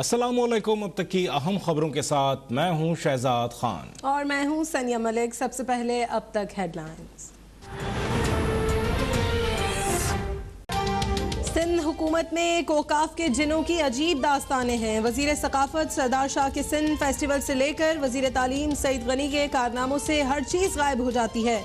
अस्सलामुअलैकुम। अब तक की अहम खबरों के साथ मैं हूं शहजाद खान और मैं हूं सनिया मलिक। सबसे पहले अब तक हेडलाइंस। सिंध हुकूमत में कोकाफ के जिनों की अजीब दास्तानें हैं। वजीर सकाफत सरदार शाह के सिंध फेस्टिवल से लेकर वजीर तालीम सईद गनी के कारनामों से हर चीज़ गायब हो जाती है।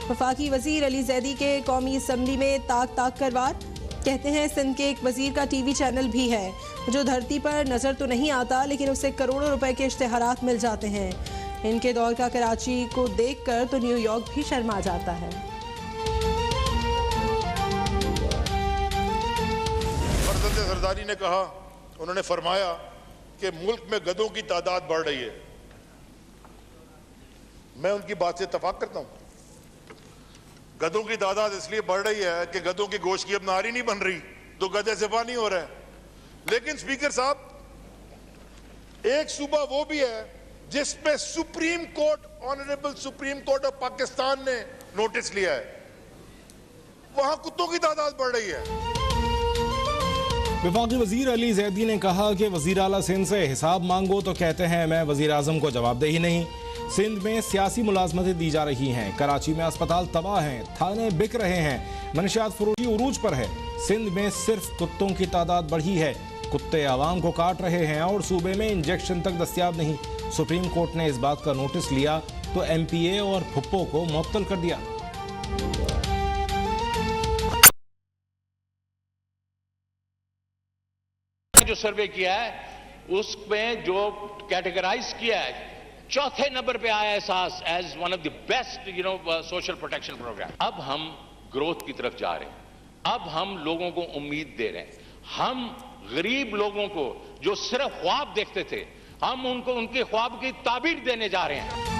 वफाकी वजीर अली जैदी के कौमी असम्बली में ताक ताक कर वार। कहते हैं सिंध के एक वजीर का टीवी चैनल भी है जो धरती पर नज़र तो नहीं आता, लेकिन उसे करोड़ों रुपए के इश्तेहारात मिल जाते हैं। इनके दौर का कराची को देखकर तो न्यूयॉर्क भी शर्मा जाता है। सरदारी ने कहा, उन्होंने फरमाया कि मुल्क में गधों की तादाद बढ़ रही है। मैं उनकी बात से इत्तफाक करता हूं। गधों की तादाद इसलिए बढ़ रही है कि गधों की गोश्त की अब नारी नहीं बन रही तो गधे से पानी हो रहा है। लेकिन स्पीकर साहब, एक सूबा वो भी है जिसमें supreme court, honourable supreme court of Pakistan ने नोटिस लिया है, वहां कुत्तों की तादाद बढ़ रही है। वफाकी वजीर अली जैदी ने कहा कि वजीर आला सिंध से हिसाब मांगो तो कहते हैं मैं वजीर आजम को जवाबदेही नहीं। सिंध में सियासी मुलाजमतें दी जा रही हैं। कराची में अस्पताल तबाह हैं, थाने बिक रहे हैं, मनशियात फरोशी उरूज पर है। सिंध में सिर्फ कुत्तों की तादाद बढ़ी है। कुत्ते आवाम को काट रहे हैं और सूबे में इंजेक्शन तक दस्तयाब नहीं। सुप्रीम कोर्ट ने इस बात का नोटिस लिया तो MPA और भुप्पो को मुअत्तल कर दिया। जो सर्वे किया है उसमें जो कैटेगराइज किया है, चौथे नंबर पे आया Ehsaas as one of the best social protection programme. अब हम ग्रोथ की तरफ जा रहे हैं। अब हम लोगों को उम्मीद दे रहे हैं। हम गरीब लोगों को जो सिर्फ ख्वाब देखते थे, हम उनको उनके ख्वाब की ताबीर देने जा रहे हैं।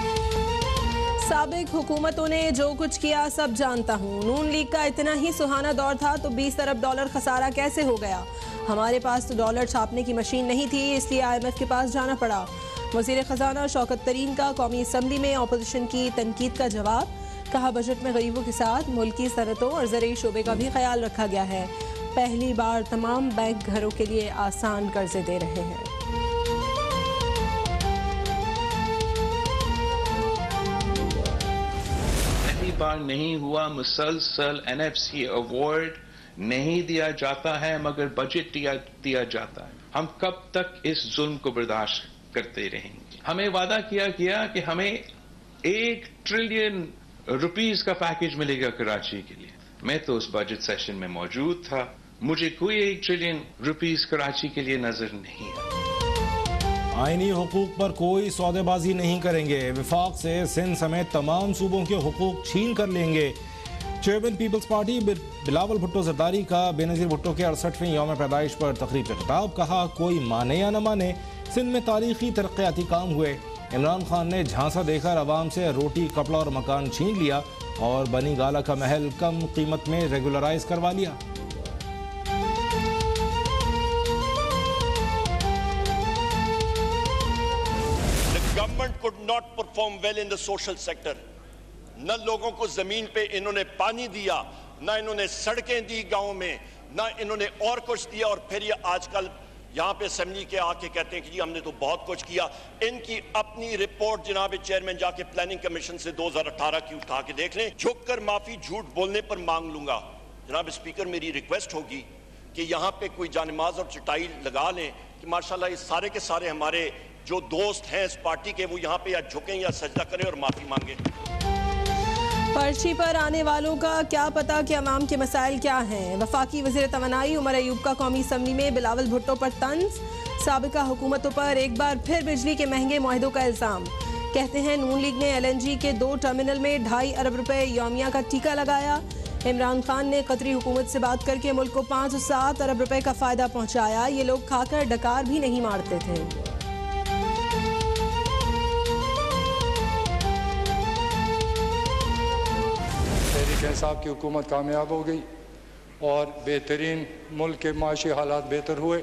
साबिक हुकूमतों ने जो कुछ किया सब जानता हूँ। नून लीग का इतना ही सुहाना दौर था तो 20 अरब डॉलर खसारा कैसे हो गया। हमारे पास तो डॉलर छापने की मशीन नहीं थी, इसलिए IMF के पास जाना पड़ा। वजीर खजाना शौकत तरीन का कौमी असम्बली में अपोजिशन की तनकीद का जवाब। कहा बजट में गरीबों के साथ मुल्की सनतों और ज़रूरी शोबे का भी ख्याल रखा गया है। पहली बार तमाम बैंक घरों के लिए आसान कर्जे दे रहे हैं। पहली बार नहीं हुआ, मुसलसल NFC अवार्ड नहीं दिया जाता है मगर बजट दिया जाता है। हम कब तक इस जुल्म को बर्दाश्त करते रहेंगे। हमें वादा किया गया कि हमें 1 ट्रिलियन रुपीस का पैकेज मिलेगा कराची के लिए। मैं तो उस बजट सेशन में मौजूद था। मुझे कोई 1 ट्रिलियन रुपीस कराची के लिए नजर नहीं आया। आईनी हुकूक पर कोई सौदेबाजी नहीं करेंगे। विफाक से सिंध समेत तमाम सूबों के हुकूक छीन कर लेंगे। Chairman People's Party Bilawal Bhutto Zardari का बेनज़ीर भुट्टो के 68वें यौम पैदाइश पर तकरीब से खिताब। कहा कोई माने या न माने, सिंध में तारीखी तरक्याती काम हुए। इमरान खान ने झांसा देकर अवाम से रोटी, कपड़ा और मकान छीन लिया और बनी गाला का महल कम कीमत में रेगुलराइज करवा लिया। Government could not perform well in the social sector. न लोगों को जमीन पे इन्होंने पानी दिया, ना इन्होंने सड़कें दी गांव में, ना इन्होंने और कुछ दिया। और फिर ये आजकल यहाँ पे असेंबली के आके कहते हैं कि जी हमने तो बहुत कुछ किया। इनकी अपनी रिपोर्ट जनाब चेयरमैन जाके प्लानिंग कमीशन से 2018 की उठा के देख लें। झुक कर माफी झूठ बोलने पर मांग लूंगा। जनाब स्पीकर, मेरी रिक्वेस्ट होगी कि यहाँ पे कोई जानमाज और चटाई लगा लें कि माशाल्लाह ये सारे के सारे हमारे जो दोस्त हैं इस पार्टी के, वो यहाँ पे या झुकें या सजदा करें और माफी मांगे। पर्ची पर आने वालों का क्या पता कि अवाम के मसाइल क्या हैं। वफाकी वज़ीर तवानाई उमर अयूब का कौमी असम्बली में बिलावल भुट्टो पर तंज। साबिका हुकूमतों पर एक बार फिर बिजली के महंगे मुआहदों का इल्ज़ाम। कहते हैं नून लीग ने LNG के 2 टर्मिनल में 2.5 अरब रुपए यौमिया का टीका लगाया। इमरान खान ने कतरी हुकूमत से बात करके मुल्क को 5 से 7 अरब रुपए का फ़ायदा पहुँचाया। ये लोग खाकर डकार भी नहीं मारते थे। साहब की हुकूमत कामयाब हो गई और बेहतरीन मुल्क के माशी हालात बेहतर हुए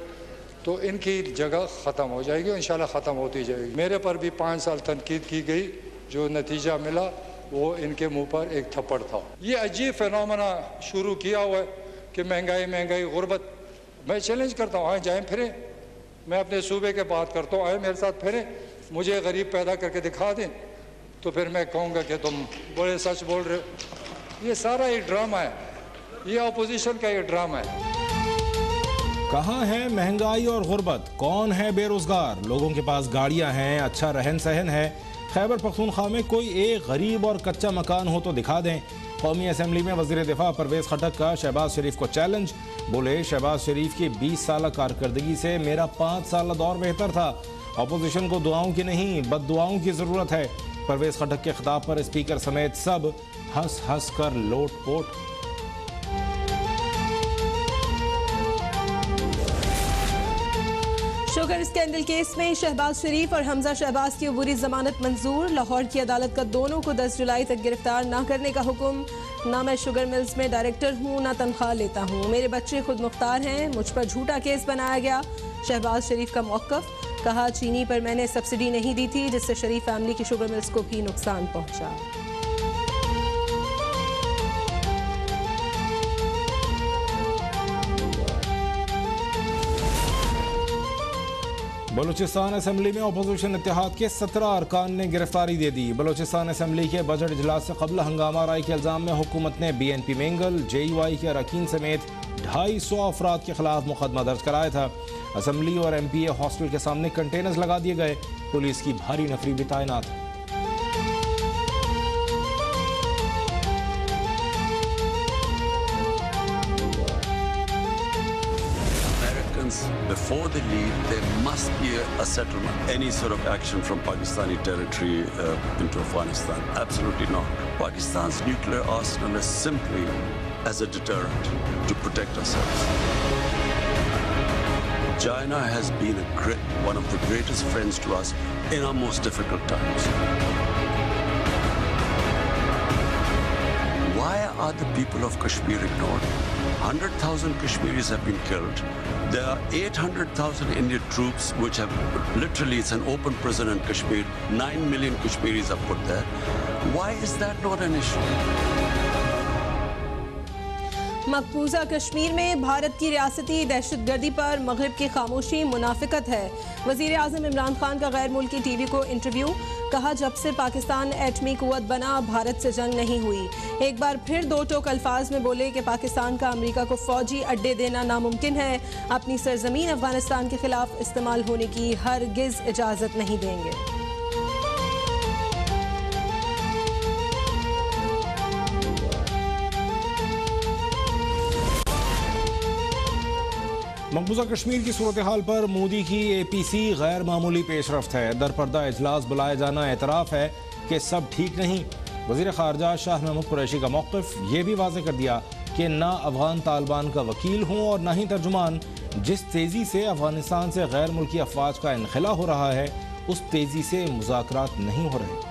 तो इनकी जगह ख़त्म हो जाएगी, इंशाल्लाह ख़त्म होती जाएगी। मेरे पर भी 5 साल तनकीद की गई, जो नतीजा मिला वो इनके मुंह पर एक थप्पड़ था। ये अजीब फिनोमेना शुरू किया हुआ है कि महंगाई महंगाई गुर्बत। मैं चैलेंज करता हूँ, हाँ जाएँ फिरें, मैं अपने सूबे के बात करता हूँ, आए मेरे साथ फिरें, मुझे गरीब पैदा करके दिखा दें तो फिर मैं कहूँगा कि तुम बड़े सच बोल रहे हो। ये सारा एक ड्रामा है, ये अपोजिशन का एक ड्रामा है। कहाँ है महंगाई और गुर्बत? कौन है बेरोजगार? लोगों के पास गाड़ियां हैं, अच्छा रहन सहन है। खैबर पख्तूनख्वा में कोई एक गरीब और कच्चा मकान हो तो दिखा दें। कौमी असम्बली में वज़ीर दिफा परवेज़ खटक का शहबाज शरीफ को चैलेंज। बोले, शहबाज शरीफ की 20 साल कारकर्दगी से मेरा 5 साल दौर बेहतर था। अपोजिशन को दुआओं की नहीं बद्दुआओं की ज़रूरत है। परवेज़ खटक के खिताब पर स्पीकर समेत सब हंस हंस कर लोट पोट। शुगर स्कैंडल केस में शहबाज शरीफ और हमजा शहबाज की अबूरी जमानत मंजूर। लाहौर की अदालत का दोनों को 10 जुलाई तक गिरफ्तार न करने का हुक्म। ना मैं शुगर मिल्स में डायरेक्टर हूँ, ना तनख्वाह लेता हूँ, मेरे बच्चे खुद मुख्तार हैं, मुझ पर झूठा केस बनाया गया। शहबाज शरीफ का मौक़िफ़, कहा चीनी पर मैंने सब्सिडी नहीं दी थी जिससे शरीफ फैमिली की शुगर मिल्स को भी नुकसान पहुँचा। बलूचिस्तान असम्बली में अपोजिशन इत्तेहाद के 17 अरकान ने गिरफ्तारी दे दी। बलूचिस्तान असम्बली के बजट इजलास से कबल हंगामा राय के इल्ज़ाम में हुकूमत ने BNP मेंगल, JUI के अरकान समेत 250 अफराद के खिलाफ मुकदमा दर्ज कराया था। असम्बली और MPA हॉस्टल के सामने कंटेनर्स लगा दिए गए। पुलिस की भारी नफरी भी तैनात है। Before they leave, there must be a settlement. Any sort of action from Pakistani territory into Afghanistan? Absolutely not. Pakistan's nuclear arsenal is simply as a deterrent to protect ourselves. China has been one of the greatest friends to us in our most difficult times. Why are the people of Kashmir ignored? 100,000 Kashmiris have been killed. There are 800,000 Indian troops which have literally, it's an open prison in Kashmir. 9 million Kashmiris are put there. Why is that not an issue? मकबूजा Kashmir में भारत की रियासती दहशतगर्दी पर मगरिब की खामोशी मुनाफिकत है। वज़ीर आज़म इमरान खान का गैर मुल्की TV को इंटरव्यू, कहा जब से पाकिस्तान एटमी कुव्वत बना भारत से जंग नहीं हुई। एक बार फिर दो टोक अल्फाज में बोले कि पाकिस्तान का अमेरिका को फौजी अड्डे देना नामुमकिन है। अपनी सरजमीन अफगानिस्तान के खिलाफ इस्तेमाल होने की हरगिज़ इजाज़त नहीं देंगे। मकबूजा कश्मीर की सूरत हाल पर मोदी की APC गैर मामूली पेशरफ्त है। दरपर्दा इजलास बुलाया जाना एतराफ़ है कि सब ठीक नहीं। वज़ीर ख़ारजा शाह महमूद कुरैशी का मौक़िफ़ ये भी वाज़ेह कर दिया कि ना अफ़गान तालिबान का वकील हूँ और ना ही तर्जुमान। जिस तेज़ी से अफ़गानिस्तान से गैर मुल्की अफवाज का इनखला हो रहा है, उस तेज़ी से मुज़ाकरात नहीं हो रहे।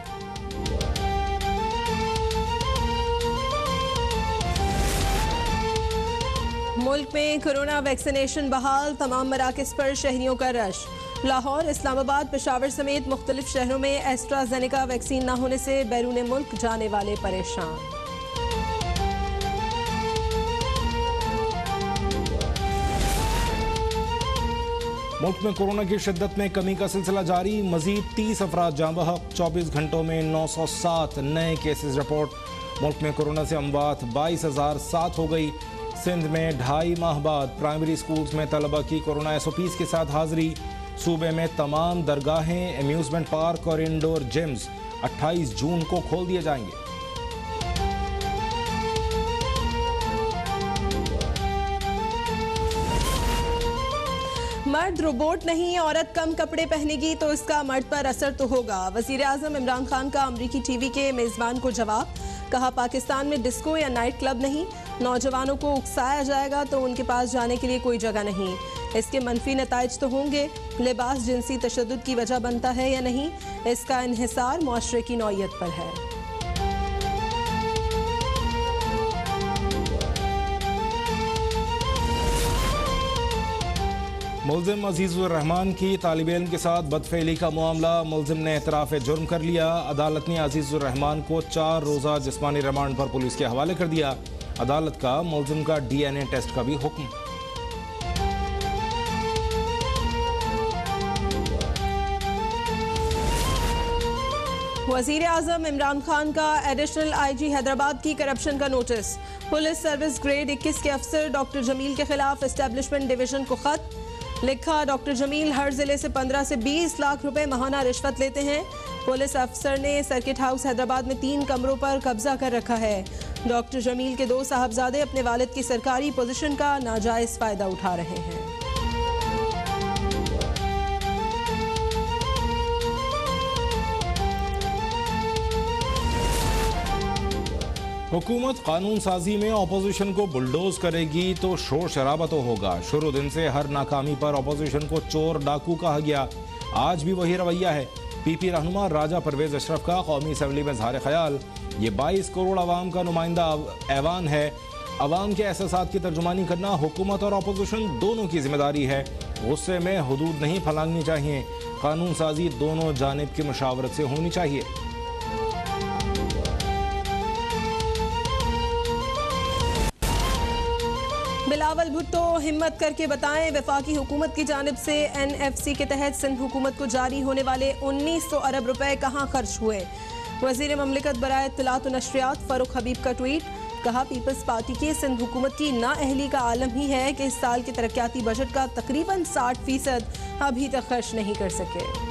मुल्क में कोरोना वैक्सीनेशन बहाल, तमाम मराकज़ पर शहरियों का रश। लाहौर, इस्लामाबाद, पेशावर समेत मुख्तलिफ शहरों में एस्ट्राजेनेका वैक्सीन न होने से बैरून मुल्क जाने वाले परेशान। मुल्क में कोरोना की शिद्दत में कमी का सिलसिला जारी। मजीद 30 अफराद जाँ बहक, 24 घंटों में 907 नए केसेस रिपोर्ट। मुल्क में कोरोना से अमवात 22,007 हो गई। सिंध में 2.5 माह बाद प्राइमरी स्कूल्स में तलबा की कोरोना SOPs के साथ हाजिरी। सूबे में तमाम दरगाहें, अम्यूजमेंट पार्क और इंडोर जिम्स 28 जून को खोल दिए जाएंगे। मर्द रोबोट नहीं, औरत कम कपड़े पहनेगी तो इसका मर्द पर असर तो होगा। वज़ीर आज़म इमरान खान का अमरीकी TV के मेज़बान को जवाब, कहा पाकिस्तान में डिस्को या नाइट क्लब नहीं, नौजवानों को उकसाया जाएगा तो उनके पास जाने के लिए कोई जगह नहीं। इसके मनफी नताइज तो होंगे। लिबास जिनसी तशद्दुद की वजह बनता है या नहीं, इसका इन्हिसार मुआशरे की नौइयत पर है। मुल्जिम अजीजुर रहमान की तालिब इल्म के साथ बदफेली का मामला, मुल्जिम ने एतराफ़ जुर्म कर लिया। अदालत ने अजीजुर रहमान को 4 रोज़ा जिस्मानी रिमांड पर पुलिस के हवाले कर दिया। अदालत का मुल्जिम का DNA टेस्ट का भी हुक्म। वजीर आजम इमरान खान का एडिशनल IG हैदराबाद की करप्शन का नोटिस। पुलिस सर्विस ग्रेड 21 के अफसर डॉक्टर जमील के खिलाफ एस्टेब्लिशमेंट डिवीजन को खत लिखा। डॉक्टर जमील हर जिले से 15 से 20 लाख रुपए माहाना रिश्वत लेते हैं। पुलिस अफसर ने सर्किट हाउस हैदराबाद में 3 कमरों पर कब्जा कर रखा है। डॉक्टर जमील के 2 साहबजादे अपने वालिद की सरकारी पोजीशन का नाजायज फायदा उठा रहे हैं। हुकूमत कानून साजी में अपोजिशन को बुलडोज करेगी तो शोर शराबा तो होगा। शुरू दिन से हर नाकामी पर अपोजिशन को चोर डाकू कहा गया। आज भी वही रवैया है। PP रहनुमा राजा परवेज अशरफ का कौमी असम्बली में इज़हार ख्याल, ये 22 करोड़ आवाम का नुमाइंदा ऐवान है। अवाम के एहसासात की तर्जुमानी करना हुकूमत और अपोजिशन दोनों की जिम्मेदारी है। गुस्से में हुदूद नहीं फलांगनी चाहिए। कानून साजी दोनों जानिब की मुशावरत से होनी चाहिए। बिलावल भुट्टो हिम्मत करके बताएं, वफाकी हुकूमत की जानिब से NFC के तहत सिंध हुकूमत को जारी होने वाले 1900 अरब रुपए कहाँ खर्च हुए। वजीर ममलिकत बराए इत्तलात व नशरियात फारूक हबीब का ट्वीट, कहा पीपल्स पार्टी की सिंध हुकूमत की नाअहली का आलम ही है कि इस साल के तरक्याती बजट का तकरीबन 60% अभी तक खर्च नहीं कर सके।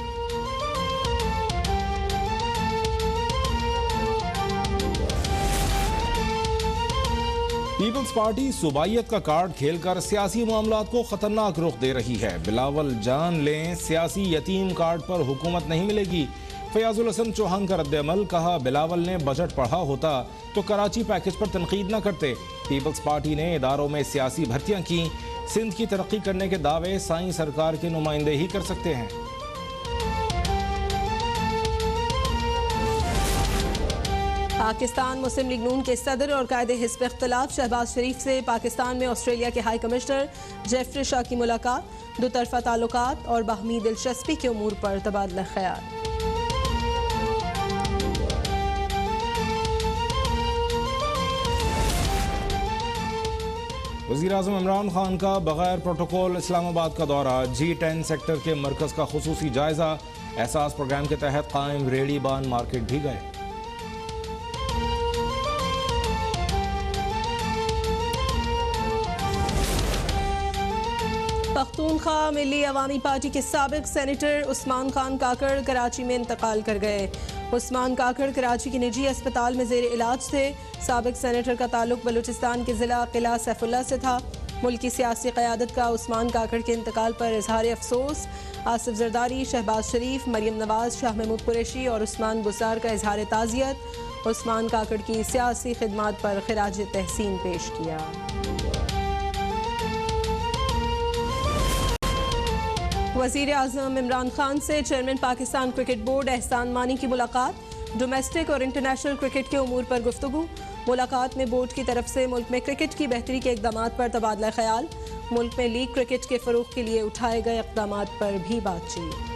पीपल्स पार्टी सूबाइयत का कार्ड खेलकर सियासी मामलात को खतरनाक रुख दे रही है। बिलावल जान लें, सियासी यतीम कार्ड पर हुकूमत नहीं मिलेगी। फयाजुल हसन चौहान का रद्द-ए-अमल, कहा बिलावल ने बजट पढ़ा होता तो कराची पैकेज पर तनकीद न करते। पीपल्स पार्टी ने इदारों में सियासी भर्तियां की। सिंध की तरक्की करने के दावे साईं सरकार के नुमाइंदे ही कर सकते हैं। पाकिस्तान मुस्लिम लीग नून के सदर और कायदे हिज़्ब इख्तिलाफ शहबाज शरीफ से पाकिस्तान में ऑस्ट्रेलिया के हाई कमिश्नर जेफरी शाह की मुलाकात। दो तरफा ताल्लुकात और बाहमी दिलचस्पी के उमूर पर तबादला ख्याल। वज़ीर आज़म इमरान खान का बगैर प्रोटोकॉल इस्लामाबाद का दौरा। G10 सेक्टर के मरकज़ का खुसूसी जायजा। एहसास प्रोग्राम के तहत कायम रेडी बान मार्केट भी गए। पख्तूनख्वा मिली अवामी पार्टी के साबिक सेनेटर उस्मान खान काकड़ कराची में इंतकाल कर गए। उस्मान काकड़ कराची के निजी अस्पताल में जेर इलाज थे। साबिक सेनेटर का ताल्लुक बलूचिस्तान के ज़िला किला सैफुल्ला से था। मुल्की सियासी क़यादत का उस्मान काकड़ के इंतकाल पर इजहार अफसोस। आसिफ जरदारी, शहबाज शरीफ, मरियम नवाज, शाह महमूद कुरैशी और उस्मान गुसार का इजहार ताज़ियत। उस्मान काकड़ की सियासी खिदमात पर खिराज तहसीन पेश किया। वज़ीर आज़म इमरान खान से चेयरमैन पाकिस्तान क्रिकेट बोर्ड एहसान मानी की मुलाकात। डोमेस्टिक और इंटरनेशनल क्रिकेट के उमूर पर गुफ्तगू। मुलाकात में बोर्ड की तरफ से मुल्क में क्रिकेट की बेहतरी के इक़दाम पर तबादला ख्याल। मुल्क में लीग क्रिकेट के फ़रोग़ के लिए उठाए गए इक़दाम पर भी बातचीत।